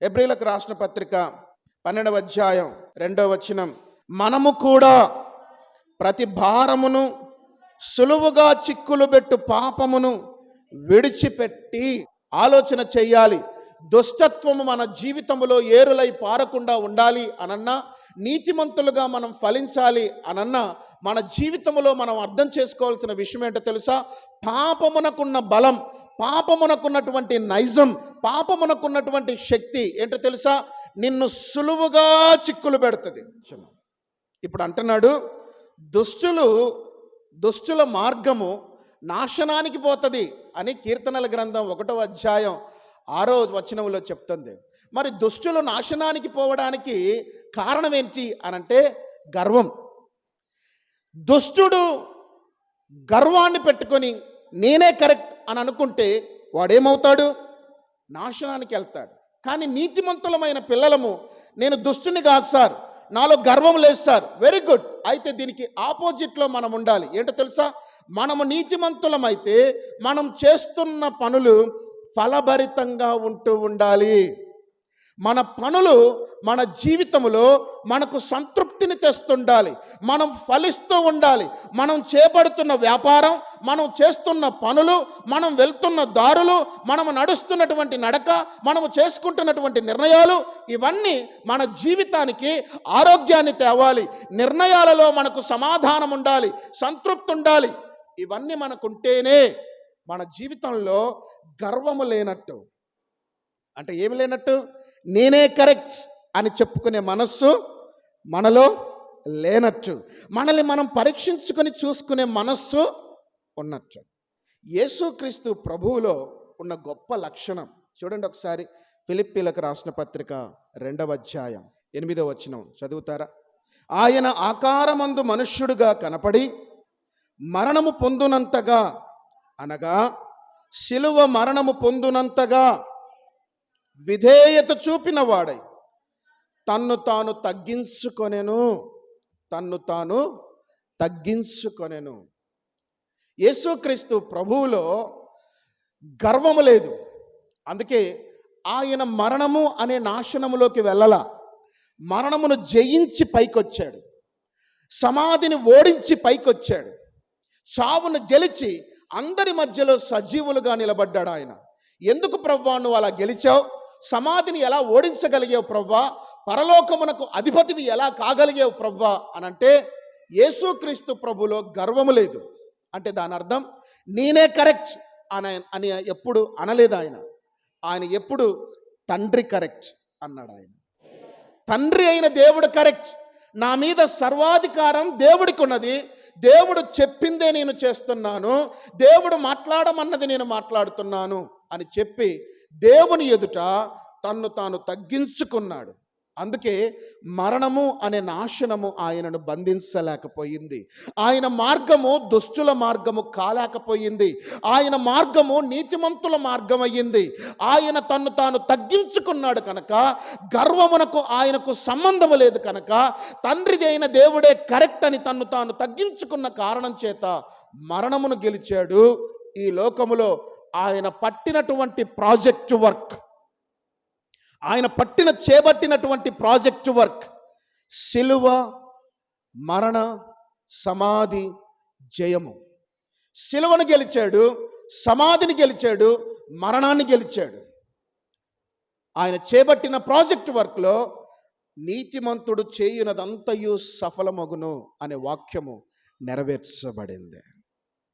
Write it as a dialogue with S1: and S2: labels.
S1: హెబ్రీయులకు రాసిన పత్రిక 12వ అధ్యాయం 2వ వచనం, మనము కూడా ప్రతి భారమును సులువుగా చిక్కులు పెట్టు పాపమును విడిచిపెట్టి ఆలోచన చెయ్యాలి. దుష్టత్వము మన జీవితంలో ఏరులై పారకుండా ఉండాలి అనన్నా, నీతిమంతులుగా మనం ఫలించాలి అనన్నా, మన జీవితంలో మనం అర్థం చేసుకోవాల్సిన విషయం ఏంటో తెలుసా? పాపమునకున్న బలం, పాపమునకున్నటువంటి నైజం, పాపమునకున్నటువంటి శక్తి ఏంటో తెలుసా? నిన్ను సులువుగా చిక్కులు పెడుతుంది. ఇప్పుడు అంటున్నాడు, దుష్టుల మార్గము నాశనానికి పోతుంది అని కీర్తనల గ్రంథం 1వ అధ్యాయం 6వ వచనంలో చెప్తుంది. మరి దుష్టులు నాశనానికి పోవడానికి కారణం ఏంటి అనంటే గర్వం. దుష్టుడు గర్వాన్ని పెట్టుకొని నేనే కరెక్ట్ అని అనుకుంటే వాడేమవుతాడు? నాశనానికి వెళ్తాడు. కానీ నీతిమంతులమైన పిల్లలము, నేను దుష్టుని కాదు సార్, నాలో గర్వం లేదు సార్, వెరీ గుడ్. అయితే దీనికి ఆపోజిట్లో మనం ఉండాలి. ఏంటో తెలుసా? మనము నీతిమంతులమైతే మనం చేస్తున్న పనులు ఫలభరితంగా ఉంటూ ఉండాలి. మన పనులు మన జీవితంలో మనకు సంతృప్తిని తెస్తుండాలి. మనం ఫలిస్తూ ఉండాలి. మనం చేపడుతున్న వ్యాపారం, మనం చేస్తున్న పనులు, మనం వెళ్తున్న దారులు, మనము నడుస్తున్నటువంటి నడక, మనము చేసుకుంటున్నటువంటి నిర్ణయాలు, ఇవన్నీ మన జీవితానికి ఆరోగ్యాన్ని తేవాలి. నిర్ణయాలలో మనకు సమాధానం ఉండాలి, సంతృప్తి ఉండాలి. ఇవన్నీ మనకుంటేనే మన జీవితంలో గర్వము లేనట్టు. అంటే ఏమి లేనట్టు? నేనే కరెక్ట్ అని చెప్పుకునే మనస్సు మనలో లేనట్టు, మనల్ని మనం పరీక్షించుకొని చూసుకునే మనస్సు ఉన్నట్టు. యేసుక్రీస్తు ప్రభువులో ఉన్న గొప్ప లక్షణం చూడండి ఒకసారి. ఫిలిప్పీలకు రాసిన పత్రిక 2వ అధ్యాయం 8వ వచనం చదువుతారా? ఆయన ఆకారమందు మనుష్యుడుగా కనపడి మరణము పొందునంతగా, అనగా శిలువ మరణము పొందునంతగా విధేయత చూపిన వాడై తన్ను తాను తగ్గించుకొనెను. యేసుక్రీస్తు ప్రభువులో గర్వము లేదు. అందుకే ఆయన మరణము అనే నాశనములోకి వెళ్ళలా. మరణమును జయించి పైకొచ్చాడు, సమాధిని ఓడించి పైకొచ్చాడు, చావును గెలిచి అందరి మధ్యలో సజీవులుగా నిలబడ్డాడు ఆయన. ఎందుకు ప్రవ్వా నువ్వు అలా గెలిచావు? సమాధిని ఎలా ఓడించగలిగావు ప్రవ్వా? పరలోకమునకు అధిపతివి ఎలా కాగలిగావు ప్రవ్వా అనంటే యేసుక్రీస్తు ప్రభులో గర్వము లేదు. అంటే దాని అర్థం నేనే కరెక్ట్ అని ఎప్పుడు అనలేదు ఆయన ఎప్పుడు తండ్రి కరెక్ట్ అన్నాడు. ఆయన తండ్రి అయిన దేవుడు కరెక్ట్. నా మీద సర్వాధికారం దేవుడికి ఉన్నది. దేవుడు చెప్పిందే నేను చేస్తున్నాను, దేవుడు మాట్లాడమన్నది నేను మాట్లాడుతున్నాను అని చెప్పి దేవుని ఎదుట తన్ను తాను తగ్గించుకున్నాడు. అందుకే మరణము అనే నాశనము ఆయనను బంధించలేకపోయింది. ఆయన మార్గము దుష్టుల మార్గము కాలేకపోయింది. ఆయన మార్గము నీతిమంతుల మార్గం అయ్యింది. ఆయన తన్ను తాను తగ్గించుకున్నాడు కనుక, గర్వమునకు ఆయనకు సంబంధము లేదు కనుక, తండ్రిది అయిన దేవుడే కరెక్ట్ అని తన్ను తాను తగ్గించుకున్న కారణం చేత మరణమును గెలిచాడు. ఈ లోకములో ఆయన పట్టినటువంటి ప్రాజెక్ట్ వర్క్, ఆయన చేపట్టినటువంటి ప్రాజెక్ట్ వర్క్ శిలువ మరణ సమాధి జయము. శిలువను గెలిచాడు, సమాధిని గెలిచాడు, మరణాన్ని గెలిచాడు. ఆయన చేపట్టిన ప్రాజెక్ట్ వర్క్లో నీతిమంతుడు చేయునదంతయు సఫలమగును అనే వాక్యము నెరవేర్చబడింది.